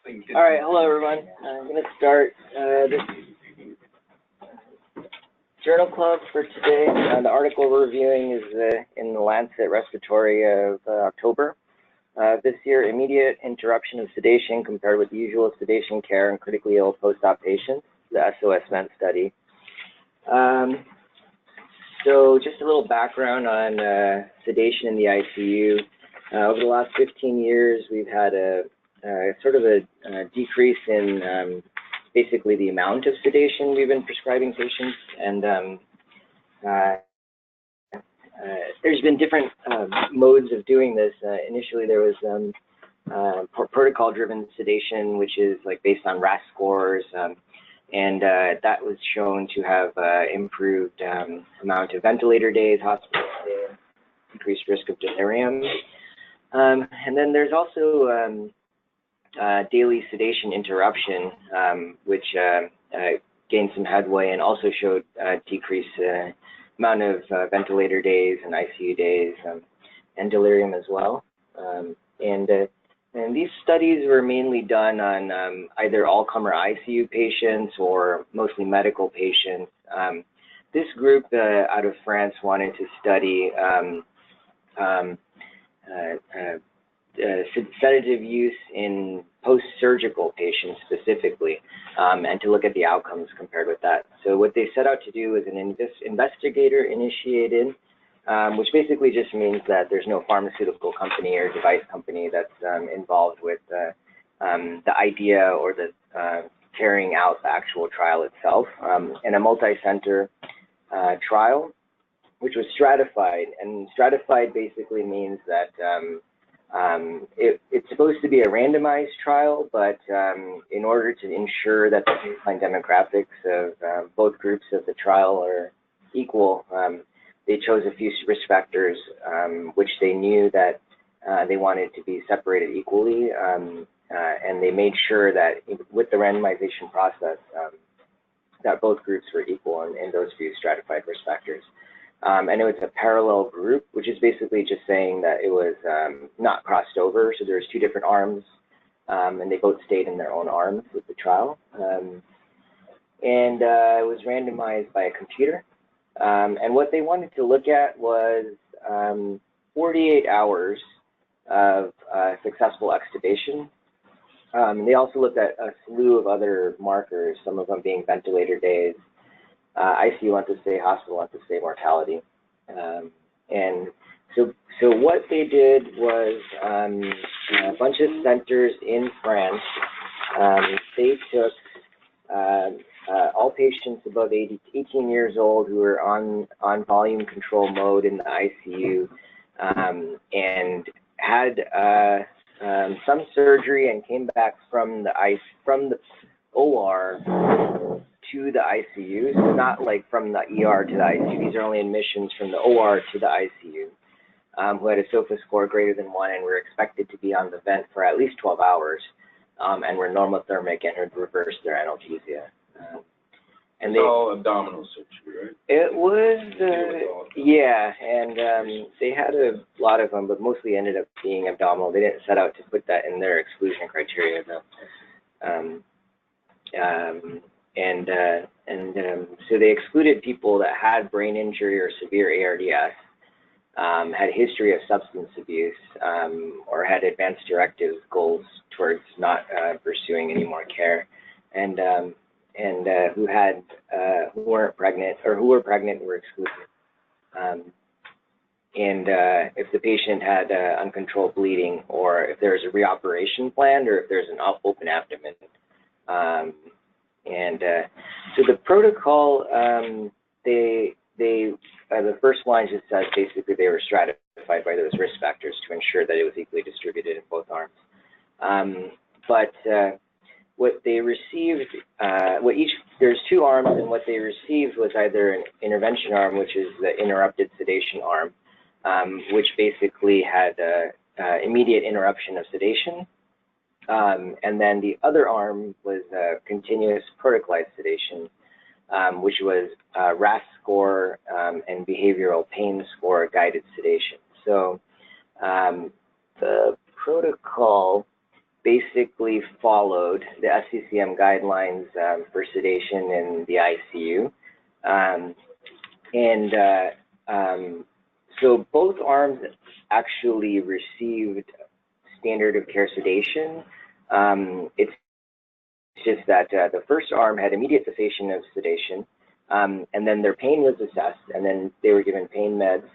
All right, hello everyone. I'm going to start this journal club for today. The article we're reviewing is in the Lancet Respiratory of October. This year, immediate interruption of sedation compared with usual sedation care in critically ill post-op patients, the SOS vent study. So just a little background on sedation in the ICU. Over the last 15 years, we've had a sort of a decrease in basically the amount of sedation we've been prescribing patients, and there's been different modes of doing this. Initially, there was protocol-driven sedation, which is like based on RASS scores, and that was shown to have improved amount of ventilator days, hospital stays, increased risk of delirium. And then there's also daily sedation interruption, which gained some headway and also showed decreased amount of ventilator days and ICU days, and delirium as well. And these studies were mainly done on either all-comer ICU patients or mostly medical patients. This group out of France wanted to study sedative use in post-surgical patients specifically, and to look at the outcomes compared with that. So what they set out to do is an investigator-initiated, which basically just means that there's no pharmaceutical company or device company that's involved with the idea or the carrying out the actual trial itself, and a multi-center trial, which was stratified. And stratified basically means that it's supposed to be a randomized trial, but in order to ensure that the baseline demographics of both groups of the trial are equal, they chose a few risk factors which they knew that they wanted to be separated equally, and they made sure that with the randomization process that both groups were equal in those few stratified risk factors. I know it's a parallel group, which is basically just saying that it was not crossed over. So there's two different arms, and they both stayed in their own arms with the trial. And it was randomized by a computer. And what they wanted to look at was 48 hours of successful extubation. They also looked at a slew of other markers, some of them being ventilator days, ICU length of stay, hospital length of stay, mortality. And so what they did was a bunch of centers in France. They took all patients above 18 years old who were on volume control mode in the ICU, and had some surgery and came back from the OR to the ICU, so not like from the ER to the ICU. These are only admissions from the OR to the ICU, who had a SOFA score greater than 1 and were expected to be on the vent for at least 12 hours, and were normothermic and had reversed their analgesia. And they all abdominal surgery, right? It was, yeah, and they had a lot of them, but mostly ended up being abdominal. They didn't set out to put that in their exclusion criteria, though. So they excluded people that had brain injury or severe ARDS, had a history of substance abuse, or had advanced directive goals towards not pursuing any more care, and who weren't pregnant or who were pregnant were excluded. If the patient had uncontrolled bleeding, or if there's a reoperation planned, or if there's an open abdomen. So the protocol, the first line just says basically they were stratified by those risk factors to ensure that it was equally distributed in both arms. What they received, there's two arms, and what they received was either an intervention arm, which is the interrupted sedation arm, which basically had immediate interruption of sedation. And then the other arm was continuous protocolized sedation, which was RASS score and behavioral pain score guided sedation. So the protocol basically followed the SCCM guidelines for sedation in the ICU. So both arms actually received standard of care sedation. It's just that the first arm had immediate cessation of sedation, and then their pain was assessed, and then they were given pain meds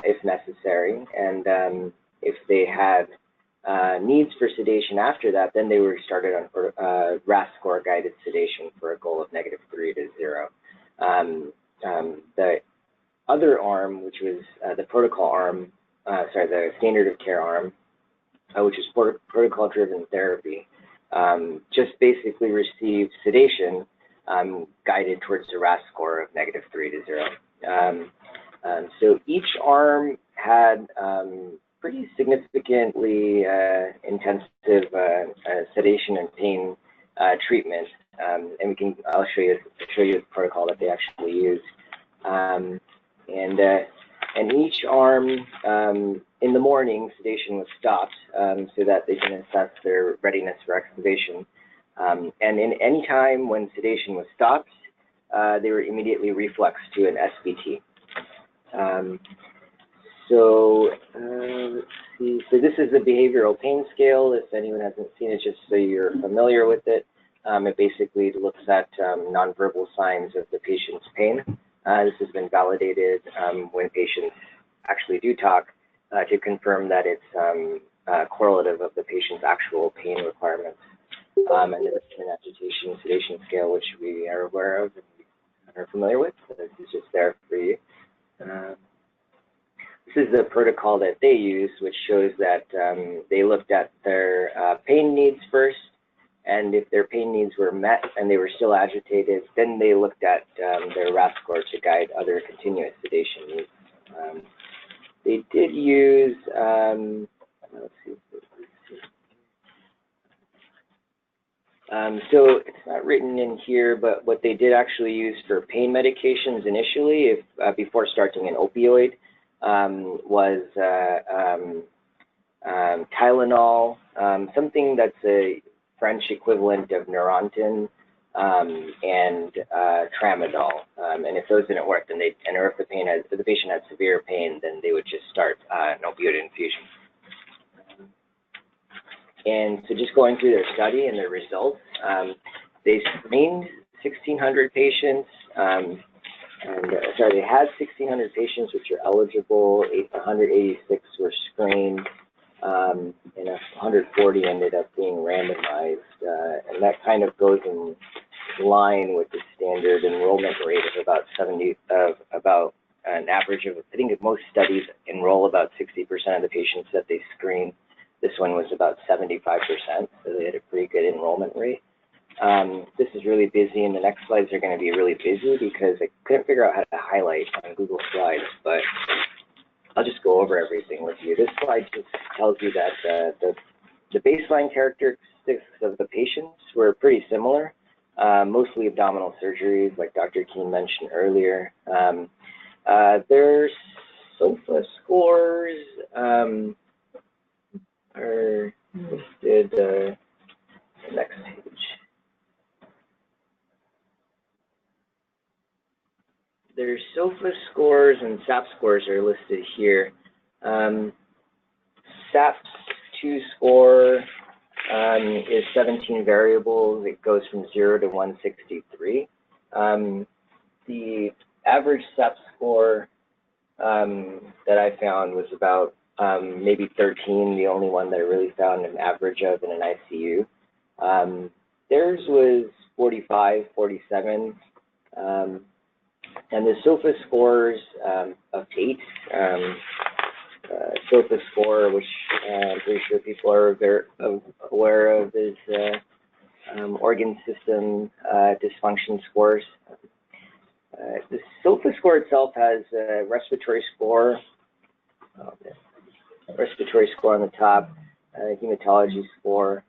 if necessary. And if they had needs for sedation after that, then they were started on RASS score guided sedation for a goal of -3 to 0. The other arm, which was the protocol arm, the standard of care arm, which is protocol-driven therapy, just basically received sedation guided towards the RASS score of -3 to 0. So each arm had pretty significantly intensive sedation and pain treatment, and I'll show you the protocol that they actually used. And each arm, in the morning, sedation was stopped so that they can assess their readiness for extubation. And in any time when sedation was stopped, they were immediately refluxed to an SBT. Let's see. So this is the behavioral pain scale. If anyone hasn't seen it, just so you're familiar with it, it basically looks at nonverbal signs of the patient's pain. This has been validated when patients actually do talk to confirm that it's correlative of the patient's actual pain requirements. And then an agitation sedation scale, which we are aware of and are familiar with. So this is just there for you. This is the protocol that they used, which shows that they looked at their pain needs first, and if their pain needs were met and they were still agitated, then they looked at their RASS score to guide other continuous sedation needs. They did use, let's see. So it's not written in here, but what they did actually use for pain medications initially, before starting an opioid, was Tylenol, something that's a French equivalent of Neurontin, and Tramadol. And if those didn't work, then or if the patient had severe pain, then they would just start an opioid infusion. And so just going through their study and their results, they screened 1,600 patients, they had 1,600 patients which are eligible, 186 were screened, and 140 ended up being randomized, and that kind of goes in line with the standard enrollment rate of about an average of, I think most studies enroll about 60% of the patients that they screen. This one was about 75%, so they had a pretty good enrollment rate. This is really busy, and the next slides are going to be really busy because I couldn't figure out how to highlight on Google Slides, but I'll just go over everything with you. This slide just tells you that the baseline characteristics of the patients were pretty similar, mostly abdominal surgeries, like Dr. Keene mentioned earlier. Their SOFA scores are listed, the next page. Their SOFA scores and SAP scores are listed here. SAP's 2 score is 17 variables. It goes from 0 to 163. The average SAP score that I found was about maybe 13, the only one that I really found an average of in an ICU. Theirs was 45, 47. And the SOFA scores of 8, SOFA score, which I'm pretty sure people are very aware of, is organ system dysfunction scores. The SOFA score itself has a respiratory score, on the top, hematology score,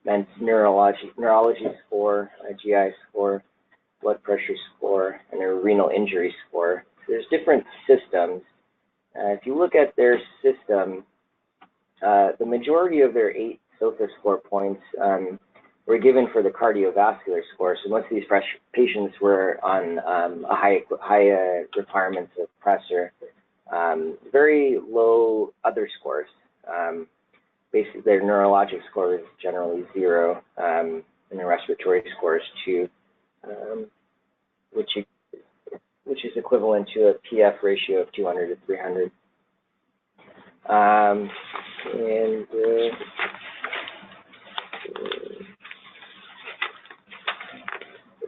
then neurology score, GI score, blood pressure score, and a renal injury score. So there's different systems. If you look at their system, the majority of their 8 SOFA score points were given for the cardiovascular score. So most of these patients were on a high requirements of pressure, very low other scores. Basically, their neurologic score is generally 0, and the respiratory score is 2, which is equivalent to a PF ratio of 200 to 300.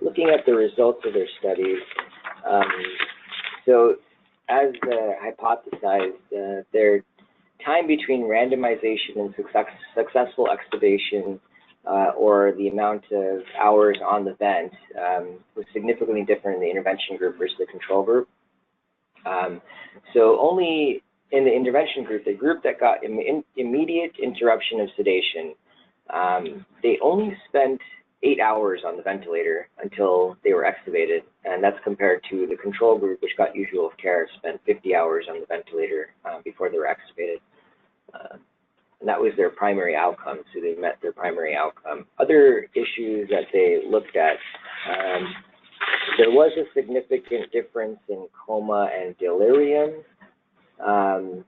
Looking at the results of their studies, so as hypothesized, their time between randomization and successful extubation, or the amount of hours on the vent, was significantly different in the intervention group versus the control group. So only in the intervention group, the group that got immediate interruption of sedation, they only spent 8 hours on the ventilator until they were extubated, and that's compared to the control group, which got usual care, spent 50 hours on the ventilator before they were extubated. And that was their primary outcome, so they met their primary outcome. Other issues that they looked at, there was a significant difference in coma and delirium, and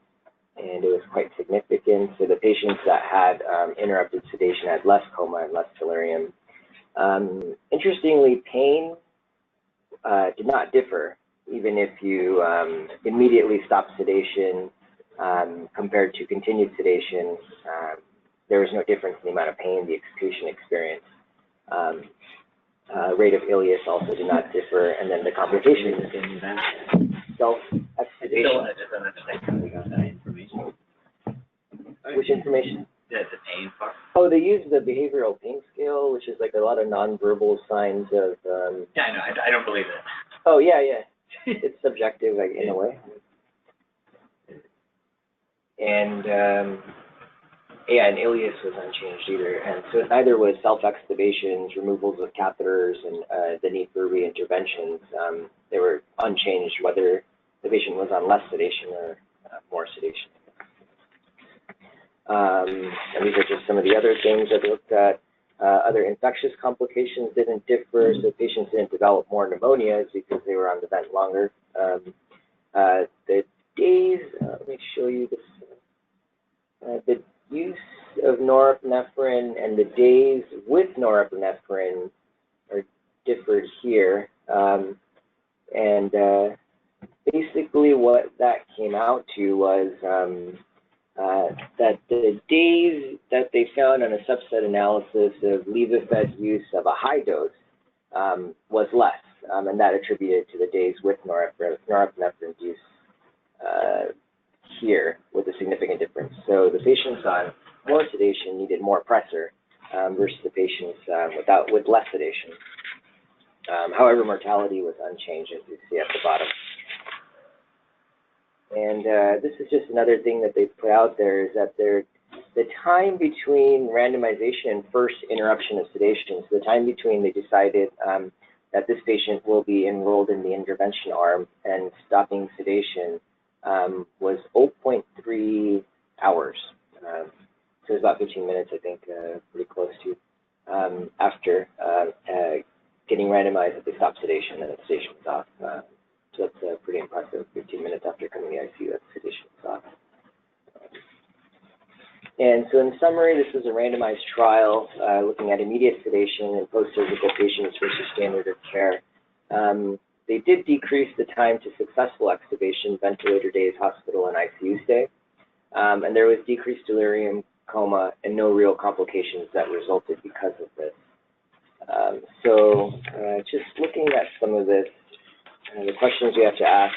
it was quite significant. So the patients that had interrupted sedation had less coma and less delirium. Interestingly, pain did not differ, even if you immediately stopped sedation compared to continued sedation. There was no difference in the amount of pain the patient experienced. Rate of ileus also did not differ, and then the complications in self-extubation. I just don't understand how they got that information. Which information? The pain part. Oh, they use the behavioral pain scale, which is like a lot of nonverbal signs of. Yeah, I know. I don't believe it. Oh yeah, yeah. It's subjective, like, in a way. And yeah, and ileus was unchanged either, and so neither was self-extubations, removals of catheters, and the need for reinterventions. They were unchanged whether the patient was on less sedation or more sedation. And these are just some of the other things that they looked at. Other infectious complications didn't differ, so patients didn't develop more pneumonias because they were on the vent longer. The days, let me show you this. The use of norepinephrine and the days with norepinephrine are differed here. And basically what that came out to was that the days that they found on a subset analysis of Levophed use of a high dose was less, and that attributed to the days with norepinephrine use here with a significant difference. So the patients on more sedation needed more pressor versus the patients with less sedation. However, mortality was unchanged, as you see at the bottom. And this is just another thing that they put out there, is that the time between randomization and first interruption of sedation, so the time between they decided that this patient will be enrolled in the intervention arm and stopping sedation was 0.3 hours. So it's about 15 minutes, I think, pretty close to, after getting randomized that they stopped sedation and the sedation was off. So that's pretty impressive. 15 minutes after coming to the ICU, that sedation was off. And so in summary, this was a randomized trial looking at immediate sedation in post-surgical patients versus standard of care. They did decrease the time to successful extubation, ventilator days, hospital, and ICU stay. And there was decreased delirium, coma, and no real complications that resulted because of this. So just looking at some of this, the questions we have to ask,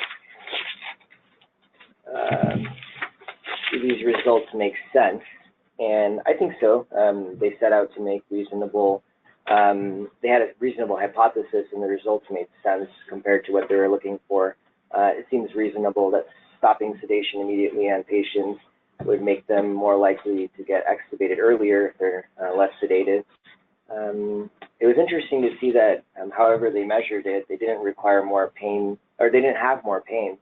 do these results make sense? And I think so. They set out to make reasonable, they had a reasonable hypothesis, and the results made sense compared to what they were looking for. It seems reasonable that stopping sedation immediately on patients would make them more likely to get extubated earlier if they're less sedated. It was interesting to see that, however they measured it, they didn't require more pain, or they didn't have more pain,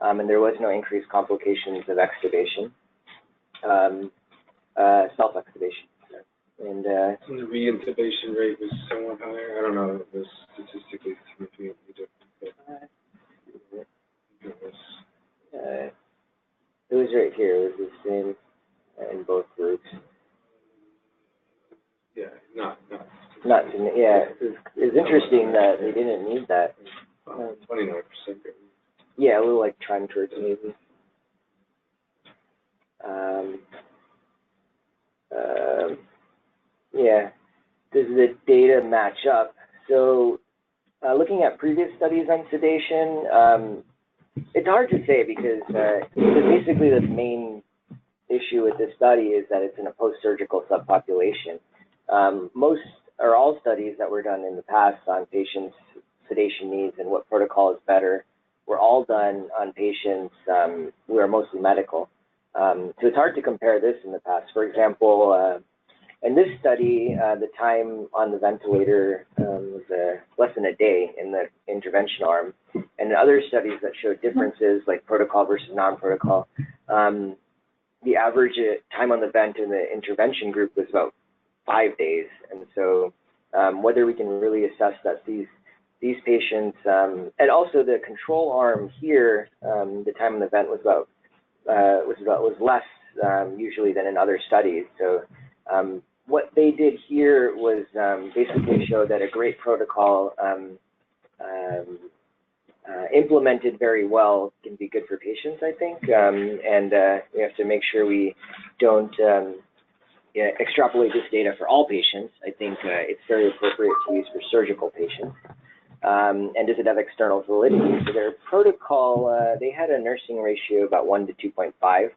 and there was no increased complications of extubation, self-extubation. And the reintubation rate was somewhat higher. I don't know if it was statistically significantly different, but it was right here. It was the same in both groups. yeah, not. Yeah, it's interesting that they didn't need that. 29%. Yeah, a little like trend towards maybe. Yeah. Does the data match up? So, looking at previous studies on sedation, it's hard to say because basically the main issue with this study is that it's in a post-surgical subpopulation. Most or all studies that were done in the past on patients' sedation needs and what protocol is better were all done on patients who are mostly medical. So it's hard to compare this in the past. For example, in this study, the time on the ventilator was less than a day in the intervention arm. And in other studies that showed differences, like protocol versus non-protocol, the average time on the vent in the intervention group was about 5 days. And so whether we can really assess that these patients, and also the control arm here, the time on the vent was less usually than in other studies. So what they did here was basically show that a great protocol implemented very well can be good for patients, I think, and we have to make sure we don't extrapolate this data for all patients. I think it's very appropriate to use for surgical patients. And does it have external validity? So their protocol, they had a nursing ratio about 1 to 2.5,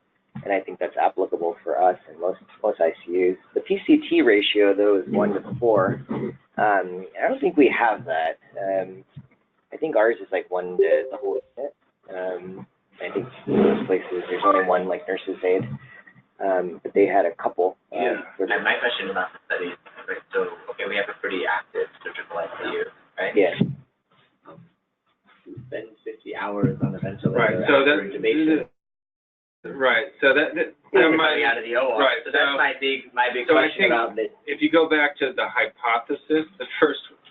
and I think that's applicable for us in most ICUs. The PCT ratio, though, is 1 to 4. I don't think we have that. I think ours is like 1 to the whole unit. I think in most places there's only one like nurse's aide, but they had a couple. And my question about the study, right? So, okay, we have a pretty active surgical ICU, right? Yeah. Spend 50 hours on the ventilator Right. So after intubation. Right. So that might out of the OR. Right. So that's my big so question I think about this. if you go back to the hypothesis,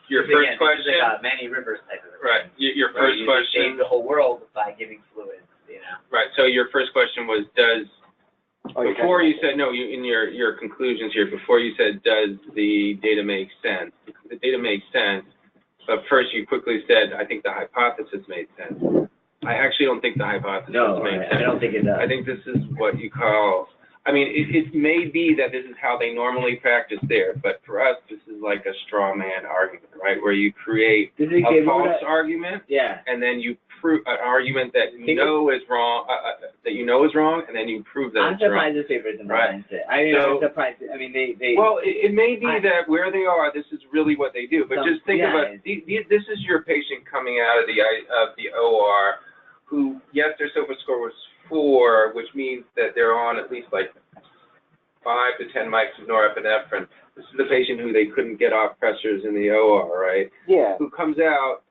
your first question. This is like a Manny Rivers type of thing. Right. Your first you question. save the whole world by giving fluids, you know. Right. So your first question was, before you said, no, in your conclusions here, before you said, does the data make sense? The data makes sense, but first you quickly said, I think the hypothesis made sense. I actually don't think the hypothesis makes sense. I don't think it does. I think this is what you call, I mean, it may be that this is how they normally practice there, but for us, this is like a straw man argument, right? Where you create a false argument, and then you prove an argument that you know is wrong, and then you prove that it's wrong. I'm surprised this paper isn't right. I'm surprised. I mean, they. Well, it may be that where they are, this is really what they do. But just think about this is your patient coming out of the OR, who their SOFA score was 4, which means that they're on at least like 5 to 10 mics of norepinephrine. This is the patient who they couldn't get off pressors in the OR, right? Yeah. Who comes out,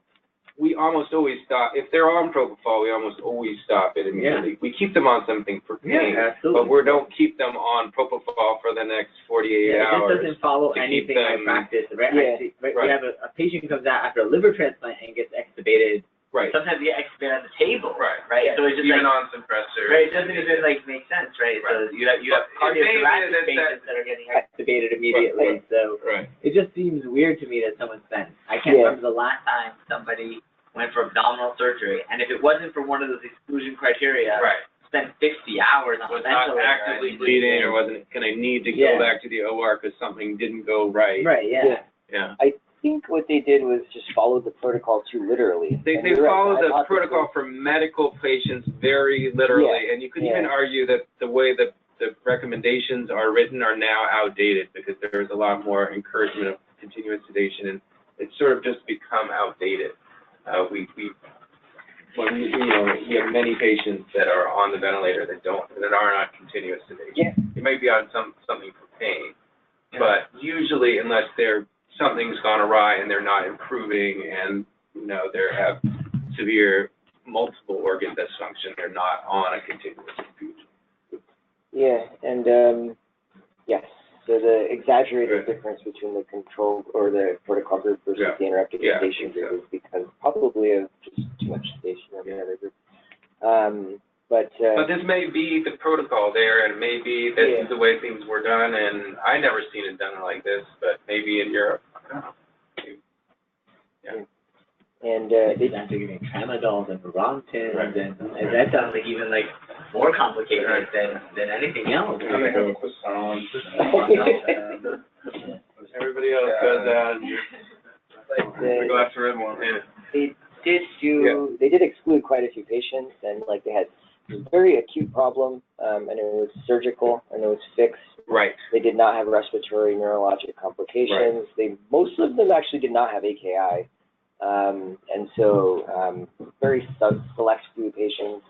we almost always stop. If they're on propofol, we almost always stop it immediately. Yeah. We keep them on something for pain, but we don't keep them on propofol for the next 48 hours. It doesn't follow anything I practice. Right? We have a patient who comes out after a liver transplant and gets extubated. Right. Sometimes you get extubated on the table. Right. Yeah. So it's just even like, on suppressor. Right. It doesn't even make sense, right? So you have cardiothoracic patients that are getting extubated immediately. So it just seems weird to me that someone spent. I can't remember the last time somebody went for abdominal surgery, and if it wasn't for one of those exclusion criteria, spent 50 hours on a ventilator. Was not actively bleeding, or wasn't going to need to go back to the OR because something didn't go right. Right. Yeah. I think what they did was just follow the protocol too literally. They follow the protocol for medical patients very literally, and you could even argue that the way that the recommendations are written are now outdated because there's a lot more encouragement of continuous sedation, and it's sort of just become outdated. We have many patients that are on the ventilator that are not continuous sedation. Yeah. They might be on something for pain, but usually unless something's gone awry and they're not improving, and they have severe multiple organ dysfunction, they're not on a continuous infusion. Yeah, and yes. So the exaggerated difference between the control or the protocol group versus the interrupted sedation group is because probably of just too much sedation in the other group. But this may be the protocol there, and maybe this is the way things were done, and I never seen it done like this, but maybe in Europe. And they have to give me tramadol and Neurontin, and that sounds like even like more complicated than anything else. Everybody else does that. We go after red one. They did exclude quite a few patients, and like they had a very acute problem, and it was surgical and it was fixed. Right. They did not have respiratory neurologic complications. Most of them actually did not have AKI. And so, very select few patients.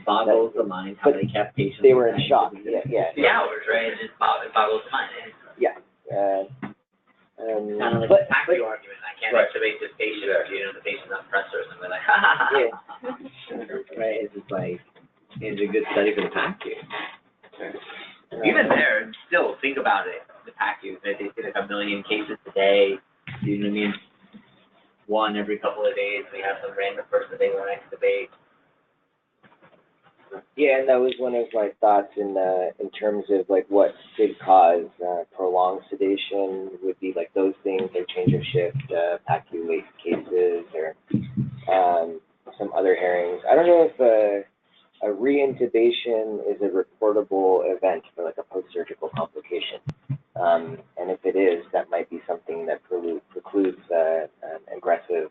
Boggles the mind how they kept patients. They were in shock. The hours, right? It just boggles the mind. Yeah. Kind of like the PACU argument. I can't intubate this patient if the patient's on pressors, and we're like, ha ha ha. Right? It's just like, it's a good study for the PACU. Even there, still think about it. The PACU, they see like 1 million cases a day. You know what I mean? One every couple of days, we have some random person they want to extubate. Yeah, and that was one of my thoughts in terms of like what could cause prolonged sedation would be like those things, like change of shift, PACU late cases, or some other hearings. I don't know if a reintubation is a reportable event for like a post-surgical complication. And if it is, that might be something that precludes aggressive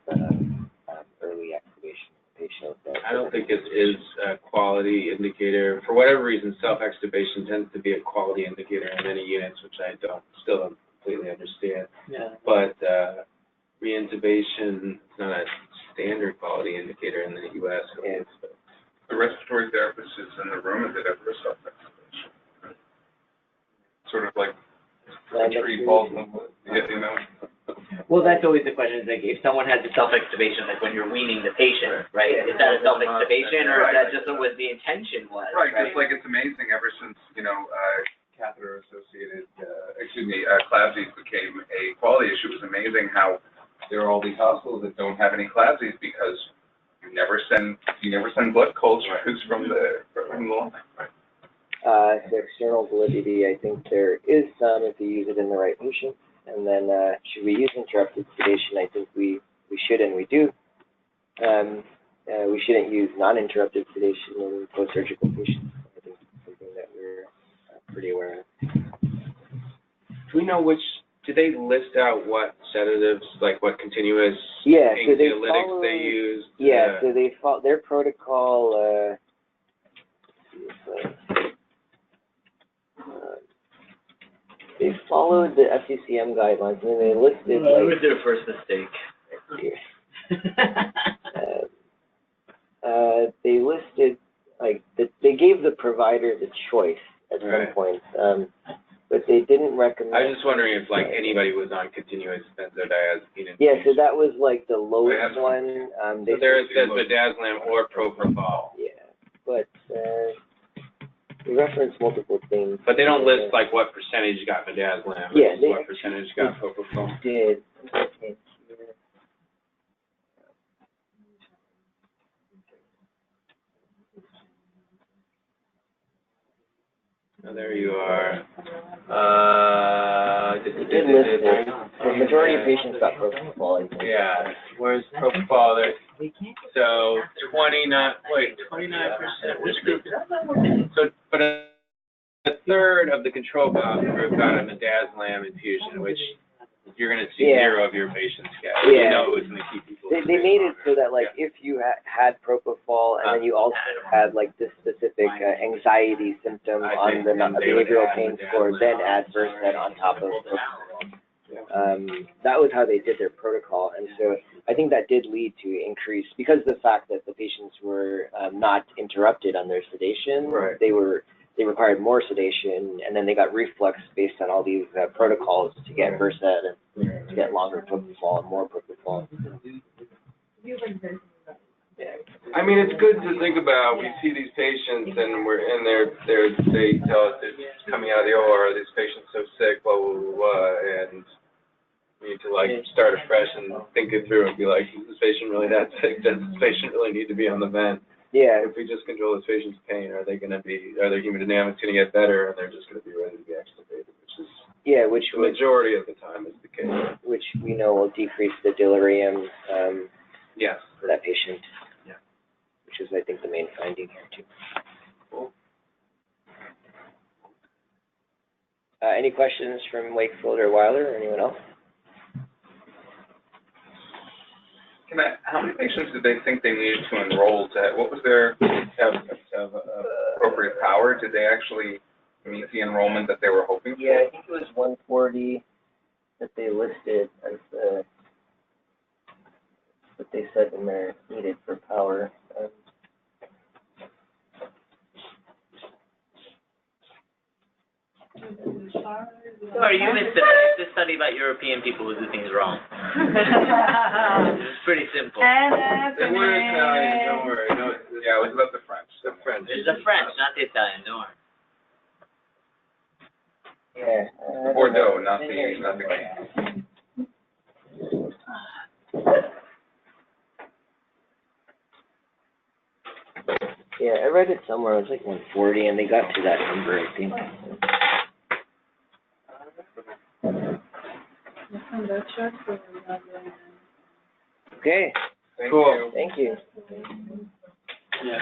early extubation of the patient. I don't think it is a quality indicator. For whatever reason, self-extubation tends to be a quality indicator in many units, which I still don't completely understand. Yeah. But reintubation is not a standard quality indicator in the U.S. The respiratory therapist is in the room and did ever a self-extubation. Sort of like tree balls in the wood, Well, that's always the question. Is like if someone has a self-extubation, like when you're weaning the patient, right? Is that a self-extubation, or is that just what the intention was? Right. Just like it's amazing. Ever since catheter-associated, CLABSIs became a quality issue. It was amazing how there are all these hospitals that don't have any CLABSIs because you never send blood cultures from the line. So external validity, I think there is some if you use it in the right patient. And then should we use interrupted sedation? I think we should and we do. We shouldn't use non-interrupted sedation in post-surgical patients. I think it's something that we're pretty aware of. Do we know did they list out what sedatives, like what continuous anxiolytics they used? Yeah, so they follow their protocol. They followed the FCCM guidelines, and then they listed What was their first mistake? They listed they gave the provider the choice at some point, but they didn't recommend. I was just wondering if anybody was on continuous benzodiazepine. Yeah, so that was like the lowest one. So there it says midazolam or propofol. Yeah, but they reference multiple things. But they don't list what percentage got midazolam versus what percentage got propofol. Did. Oh, there you are. The majority of patients got propofol. Yeah. Where's propofol? There. So 29%. Which group? So, but a third of the control group got a midazolam infusion, which you're going to see 0 of your patients get. You know it's going to keep people. They made it so that if you had propofol and then you also had this specific anxiety symptom on the behavioral pain score, then add Versed on top of propofol. That was how they did their protocol, and so I think that did lead to increase because of the fact that the patients were not interrupted on their sedation. Right. They required more sedation, and then they got reflux based on all these protocols to get Versed and to get longer propofol and more propofol. I mean, it's good to think about. We see these patients, and they tell us it's coming out of the OR, this patient's so sick, blah, blah, blah, blah, and you need to, like, start afresh and think it through and be like, is this patient really that sick? Does this patient really need to be on the vent? Yeah. If we just control this patient's pain, are their hemodynamics going to get better, and they're just going to be ready to be extubated, which is which the majority of the time is the case. Which we know will decrease the delirium Yes. for that patient. Yeah. Which is, I think, the main finding here, too. Cool. Any questions from Wakefield or Weiler or anyone else? How many patients did they think they needed to enroll what was their appropriate power? Did they actually meet the enrollment that they were hoping for? Yeah, I think it was 140 that they listed as what they said in there needed for power. Sorry, you missed it. It's a study about European people who do things wrong. It's pretty simple. They were Italian, don't worry. No, Yeah, it was about the French. The French. It's the French, not the Italian, don't worry. Yeah. Bordeaux, not the Yeah, I read it somewhere. It was like 140, and they got to that number, I think. Okay. Cool. Thank you. Yeah.